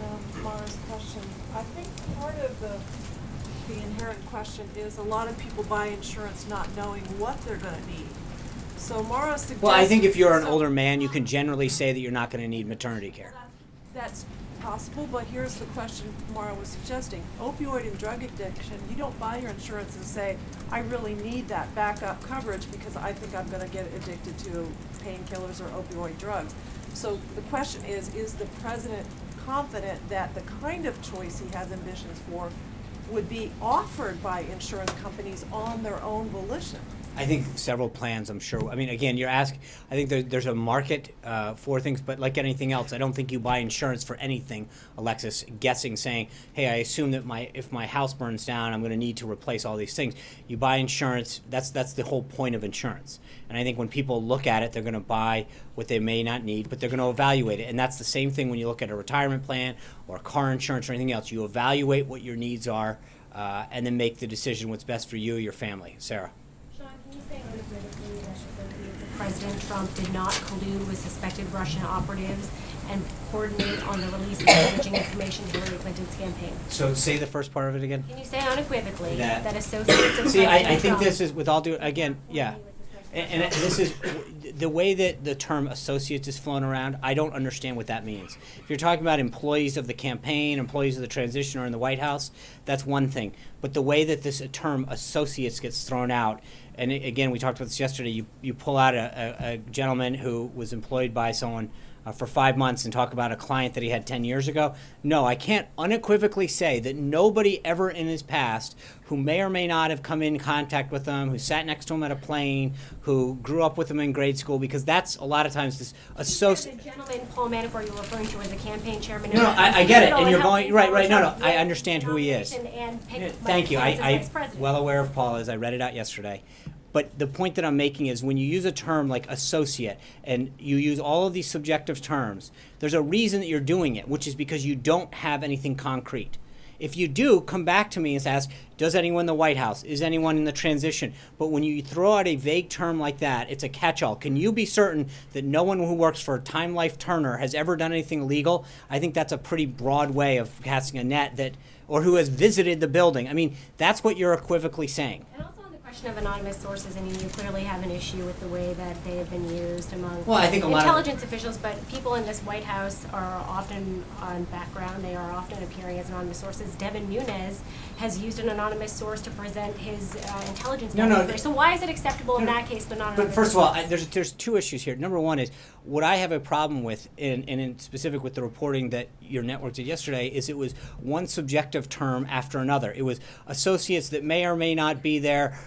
Mara's question, I think part of the inherent question is a lot of people buy insurance not knowing what they're going to need. So Mara suggests. Well, I think if you're an older man, you can generally say that you're not going to need maternity care. That's possible, but here's the question Mara was suggesting. Opioid and drug addiction, you don't buy your insurance and say, I really need that backup coverage because I think I'm going to get addicted to painkillers or opioid drugs. So the question is the president confident that the kind of choice he has ambitions for would be offered by insurance companies on their own volition? I think several plans, I'm sure. I mean, again, you're asking, I think there's a market for things, but like anything else, I don't think you buy insurance for anything, Alexis, guessing, saying, hey, I assume that if my house burns down, I'm going to need to replace all these things. You buy insurance, that's the whole point of insurance. And I think when people look at it, they're going to buy what they may not need, but they're going to evaluate it. And that's the same thing when you look at a retirement plan or car insurance or anything else. You evaluate what your needs are and then make the decision what's best for you or your family. Sarah. President Trump did not collude with suspected Russian operatives and coordinate on the release of damaging information to Hillary Clinton's campaign. So say the first part of it again. Can you say unequivocally That- that associates of See, I President think Trump this is, with all due, again, yeah. And this is, the way that the term associates is flown around, I don't understand what that means. If you're talking about employees of the campaign, employees of the transition, or in the White House, that's one thing. But the way that this term associates gets thrown out, and again, we talked about this yesterday, you pull out a gentleman who was employed by someone for 5 months and talk about a client that he had 10 years ago. No, I can't unequivocally say that nobody ever in his past who may or may not have come in contact with him, who sat next to him at a plane, who grew up with him in grade school, because that's a lot of times this associate. The gentleman, Paul Manafort, you're referring to as a campaign chairman. No, I get it, and you're going, right, no, I understand who he is. Thank you, I'm well aware of Paul, as I read it out yesterday. But the point that I'm making is when you use a term like associate and you use all of these subjective terms, there's a reason that you're doing it, which is because you don't have anything concrete. If you do, come back to me and ask, does anyone in the White House? Is anyone in the transition? But when you throw out a vague term like that, it's a catch-all. Can you be certain that no one who works for Time Life Turner has ever done anything illegal? I think that's a pretty broad way of casting a net that, or who has visited the building. I mean, that's what you're equivocally saying. Question of anonymous sources, I mean, you clearly have an issue with the way that they have been used among Well, I think a lot of intelligence officials, but people in this White House are often on background. They are often appearing as anonymous sources. Devin Nunes has used an anonymous source to present his intelligence. So why is it acceptable in that case, but not? But first of all, there's two issues here. Number one is what I have a problem with, and in specific with the reporting that your network did yesterday, is it was one subjective term after another. It was associates that may or may not be there.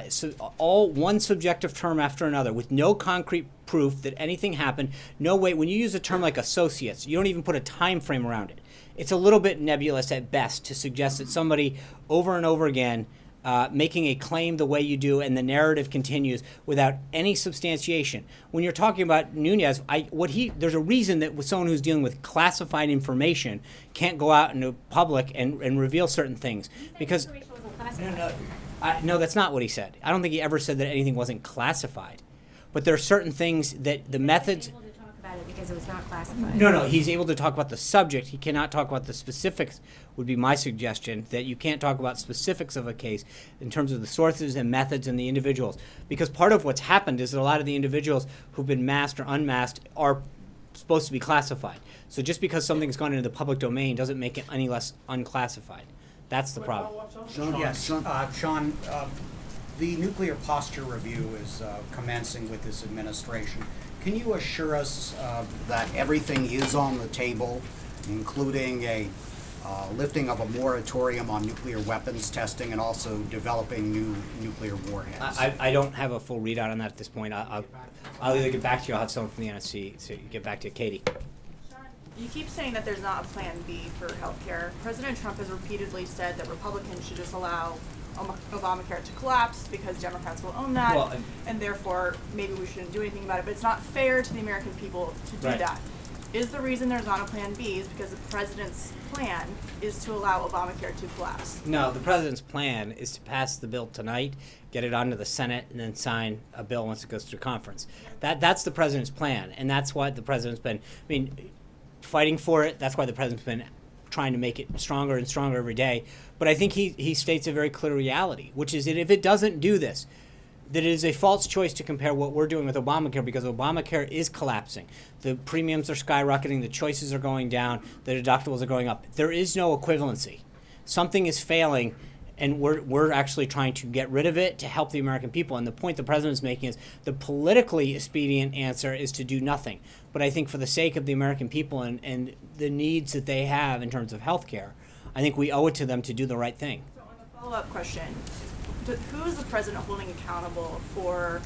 So all one subjective term after another with no concrete proof that anything happened. No way. When you use a term like associates, you don't even put a time frame around it. It's a little bit nebulous at best to suggest that somebody over and over again making a claim the way you do and the narrative continues without any substantiation. When you're talking about Nunes, there's a reason that with someone who's dealing with classified information can't go out into public and reveal certain things because. No, that's not what he said. I don't think he ever said that anything wasn't classified. But there are certain things that the methods. Able to talk about it because it was not classified. No, he's able to talk about the subject. He cannot talk about the specifics, would be my suggestion, that you can't talk about specifics of a case in terms of the sources and methods and the individuals. Because part of what's happened is that a lot of the individuals who've been masked or unmasked are supposed to be classified. So just because something's gone into the public domain doesn't make it any less unclassified. That's the problem. Sean, the nuclear posture review is commencing with this administration. Can you assure us that everything is on the table, including a lifting of a moratorium on nuclear weapons testing and also developing new nuclear warheads? I don't have a full readout on that at this point. I'll either get back to you or I'll have someone from the NSC to get back to you. Katie. You keep saying that there's not a plan B for healthcare. President Trump has repeatedly said that Republicans should just allow Obamacare to collapse because Democrats will own that, and therefore maybe we shouldn't do anything about it. But it's not fair to the American people to do that. Is the reason there's not a plan B is because the president's plan is to allow Obamacare to collapse? No, the president's plan is to pass the bill tonight, get it onto the Senate, and then sign a bill once it goes through conference. That's the president's plan, and that's what the president's been, fighting for it. That's why the president's been trying to make it stronger and stronger every day. But I think he states a very clear reality, which is that if it doesn't do this, that it is a false choice to compare what we're doing with Obamacare because Obamacare is collapsing. The premiums are skyrocketing, the choices are going down, the deductibles are going up. There is no equivalency. Something is failing, and we're actually trying to get rid of it to help the American people. And the point the president's making is the politically expedient answer is to do nothing. But I think for the sake of the American people and the needs that they have in terms of health care, I think we owe it to them to do the right thing. So on the follow-up question, who is the president holding accountable for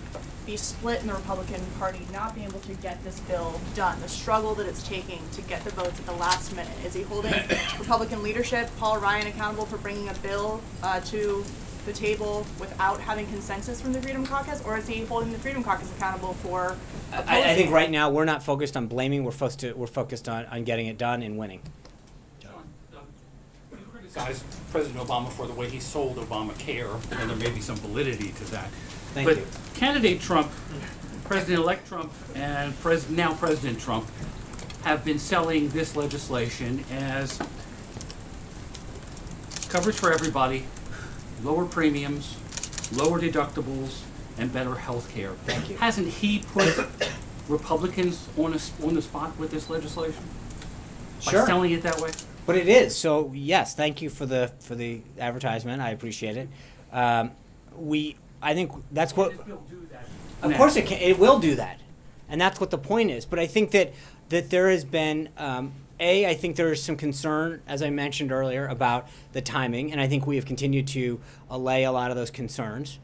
the split in the Republican Party not being able to get this bill done, the struggle that it's taking to get the votes at the last minute? Is he holding Republican leadership, Paul Ryan, accountable for bringing a bill to the table without having consensus from the Freedom Caucus, or is he holding the Freedom Caucus accountable for opposing? I think right now we're not focused on blaming. We're focused on getting it done and winning. Criticize President Obama for the way he sold Obamacare, and there may be some validity to that. Thank but you. Candidate Trump, President-elect Trump, and now President Trump have been selling this legislation as coverage for everybody, lower premiums, lower deductibles, and better health care. Thank you. Hasn't he put Republicans on the spot with this legislation? Sure. By selling it that way? But it is. So yes, thank you for the advertisement. I appreciate it. I think that's what. Of course it can. It will do that, and that's what the point is. But I think that there has been I think there is some concern, as I mentioned earlier, about the timing, and I think we have continued to allay a lot of those concerns.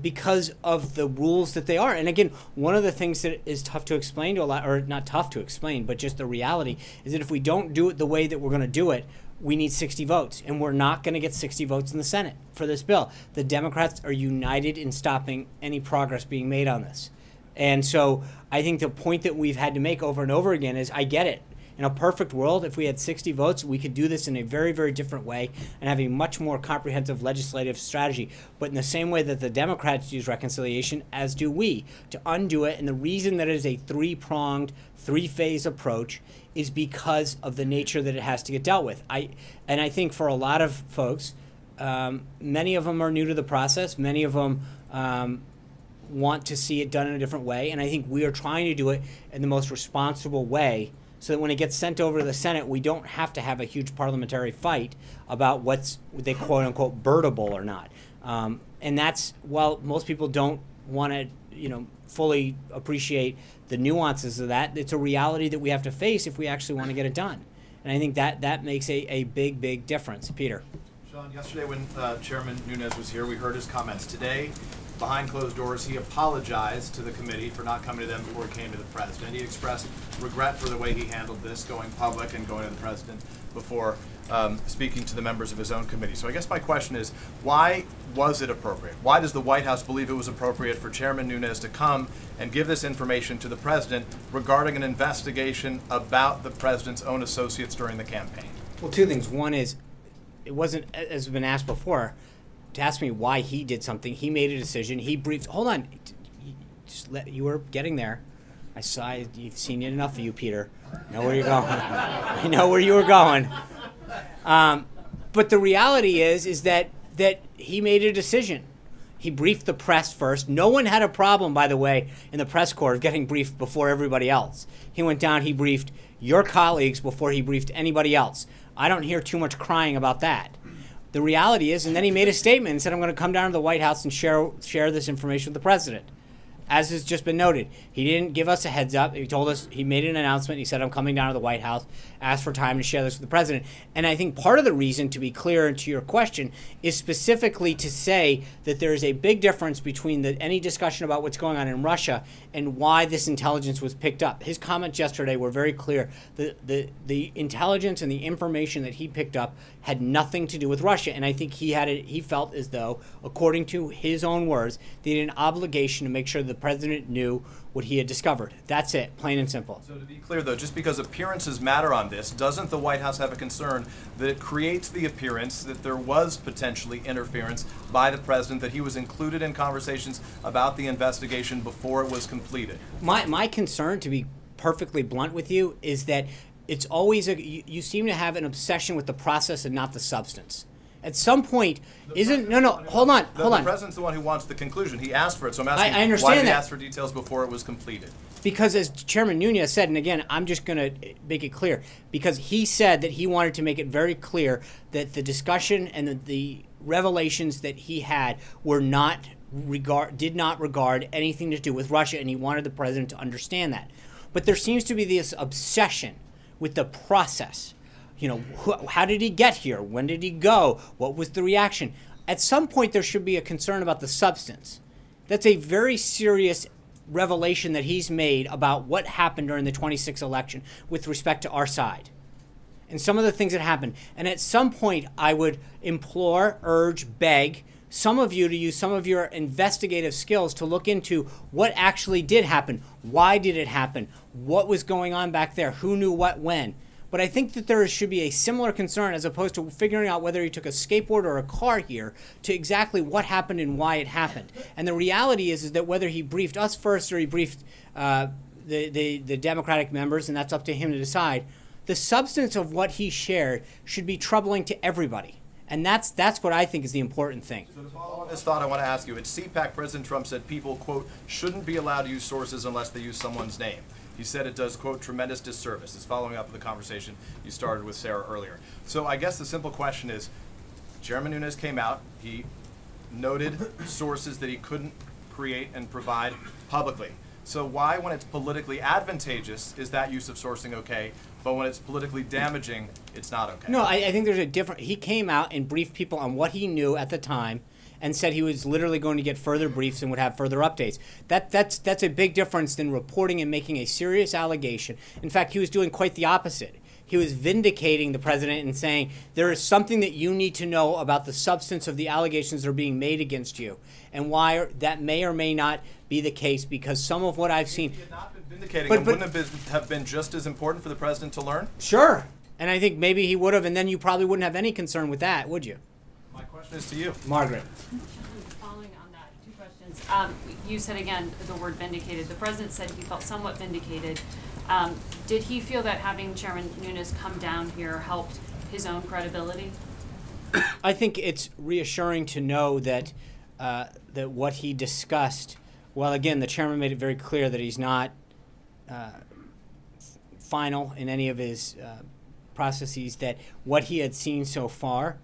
Because of the rules that they are. And again, one of the things that is tough to explain to a lot, or not tough to explain, but just the reality, is that if we don't do it the way that we're going to do it, we need 60 votes. And we're not going to get 60 votes in the Senate for this bill. The Democrats are united in stopping any progress being made on this. And so I think the point that we've had to make over and over again is, I get it. In a perfect world, if we had 60 votes, we could do this in a very, very different way and have a much more comprehensive legislative strategy. But in the same way that the Democrats use reconciliation, as do we, to undo it. And the reason that it is a three-pronged, three-phase approach is because of the nature that it has to get dealt with. I think for a lot of folks, many of them are new to the process. Many of them want to see it done in a different way. And I think we are trying to do it in the most responsible way, so that when it gets sent over to the Senate, we don't have to have a huge parliamentary fight about what's they quote unquote birdable or not. And that's, while most people don't want to, fully appreciate the nuances of that, it's a reality that we have to face if we actually want to get it done. And I think that makes a big, big difference. Peter. Sean, yesterday when Chairman Nunes was here, we heard his comments. Today, behind closed doors, he apologized to the committee for not coming to them before he came to the president. He expressed regret for the way he handled this, going public and going to the president before speaking to the members of his own committee. So I guess my question is, why was it appropriate? Why does the White House believe it was appropriate for Chairman Nunes to come and give this information to the president regarding an investigation about the president's own associates during the campaign? Well, two things. One is, it wasn't, as has been asked before, to ask me why he did something. He made a decision. He briefed. Hold on, you were getting there. I saw. You've seen enough of you, Peter. I know where you're going. I know where you were going. But the reality is that he made a decision. He briefed the press first. No one had a problem, by the way, in the press corps of getting briefed before everybody else. He went down. He briefed your colleagues before he briefed anybody else. I don't hear too much crying about that. The reality is, and then he made a statement and said, I'm going to come down to the White House and share this information with the president. As has just been noted, he didn't give us a heads up. He told us, he made an announcement. He said, I'm coming down to the White House, asked for time to share this with the president. And I think part of the reason, to be clear to your question, is specifically to say that there is a big difference between any discussion about what's going on in Russia and why this intelligence was picked up. His comments yesterday were very clear. The intelligence and the information that he picked up had nothing to do with Russia. And I think he felt as though, according to his own words, they had an obligation to make sure the president knew what he had discovered. That's it, plain and simple. So to be clear, though, just because appearances matter on this, doesn't the White House have a concern that it creates the appearance that there was potentially interference by the president, that he was included in conversations about the investigation before it was completed? My concern, to be perfectly blunt with you, is that it's always you seem to have an obsession with the process and not the substance. At some point, hold on. The president's the one who wants the conclusion. He asked for it, so I'm asking, I understand why did he that. ask for details before it was completed? Because as Chairman Nunes said, and again, I'm just going to make it clear, because he said that he wanted to make it very clear that the discussion and the revelations that he had did not regard anything to do with Russia, and he wanted the president to understand that. But there seems to be this obsession with the process. How did he get here? When did he go? What was the reaction? at some point there should be a concern about the substance. That's a very serious revelation that he's made about what happened during the 26th election with respect to our side and some of the things that happened. And at some point, I would implore, urge, beg some of you to use some of your investigative skills to look into what actually did happen. Why did it happen? What was going on back there? Who knew what when? But I think that there should be a similar concern as opposed to figuring out whether he took a skateboard or a car here to exactly what happened and why it happened. And the reality is that whether he briefed us first or he briefed the Democratic members, and that's up to him to decide, the substance of what he shared should be troubling to everybody. And that's what I think is the important thing. So to follow on this thought, I want to ask you, at CPAC, President Trump said people, quote, shouldn't be allowed to use sources unless they use someone's name. He said it does, quote, tremendous disservice. It's following up with the conversation you started with Sarah earlier. So I guess the simple question is, Chairman Nunes came out, he noted sources that he couldn't create and provide publicly. So why, when it's politically advantageous, is that use of sourcing okay, but when it's politically damaging, it's not okay? No, I think there's a different. He came out and briefed people on what he knew at the time, and said he was literally going to get further briefs and would have further updates. That's a big difference than reporting and making a serious allegation. In fact, he was doing quite the opposite. He was vindicating the president and saying, there is something that you need to know about the substance of the allegations that are being made against you, and why that may or may not be the case, because some of what I've seen... If he had not been vindicating him, wouldn't it have been just as important for the president to learn? Sure. And I think maybe he would have, and then you probably wouldn't have any concern with that, would you? My question is to you. Margaret. Following on that, two questions. You said again the word vindicated. The president said he felt somewhat vindicated. Did he feel that having Chairman Nunes come down here helped his own credibility? I think it's reassuring to know that that what he discussed, well, again, the chairman made it very clear that he's not final in any of his processes, that what he had seen so far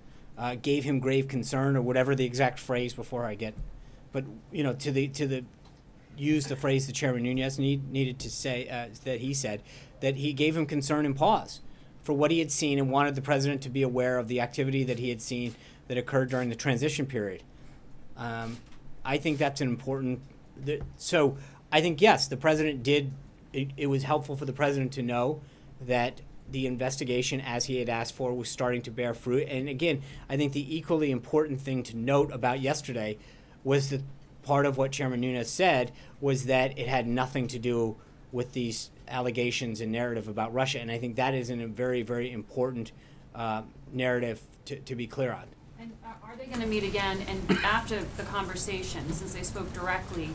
gave him grave concern, or whatever the exact phrase before I get, but you know, use the phrase that Chairman Nunes needed to say, that he said, that he gave him concern and pause for what he had seen and wanted the president to be aware of the activity that he had seen that occurred during the transition period. I think that's an important, so I think, yes, the president did, it was helpful for the president to know that the investigation, as he had asked for, was starting to bear fruit. And again, I think the equally important thing to note about yesterday was that part of what Chairman Nunes said was that it had nothing to do with these allegations and narrative about Russia. And I think that is a very, very important narrative to be clear on. And are they going to meet again? And after the conversation, since they spoke directly,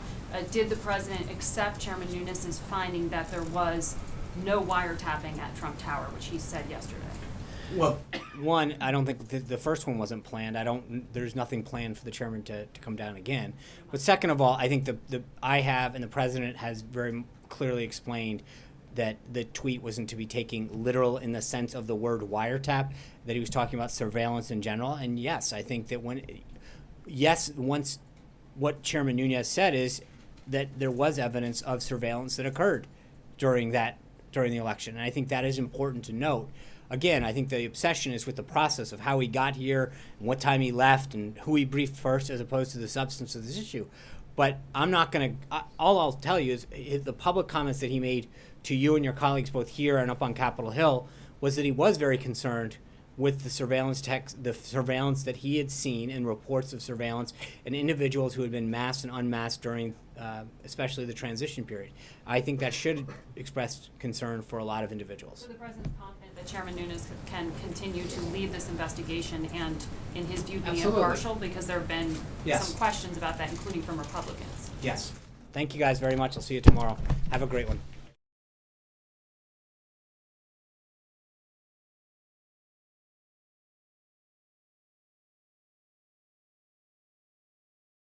did the president accept Chairman Nunes' finding that there was no wiretapping at Trump Tower, which he said yesterday? Well, one, I don't think the first one wasn't planned. There's nothing planned for the chairman to come down again. But second of all, I think I have, and the president has very clearly explained that the tweet wasn't to be taken literal in the sense of the word wiretap, that he was talking about surveillance in general. And yes, I think that once what Chairman Nunes said is that there was evidence of surveillance that occurred during the election. And I think that is important to note. Again, I think the obsession is with the process of how he got here and what time he left and who he briefed first, as opposed to the substance of this issue. But I'm not going to, all I'll tell you is the public comments that he made to you and your colleagues both here and up on Capitol Hill was that he was very concerned with the surveillance that he had seen in reports of surveillance and individuals who had been masked and unmasked during especially the transition period. I think that should express concern for a lot of individuals. So the president's confident that Chairman Nunes can continue to lead this investigation and, in his view, be Absolutely. impartial, because there have been Yes. some questions about that, including from Republicans. Yes. Thank you guys very much. I'll see you tomorrow. Have a great one.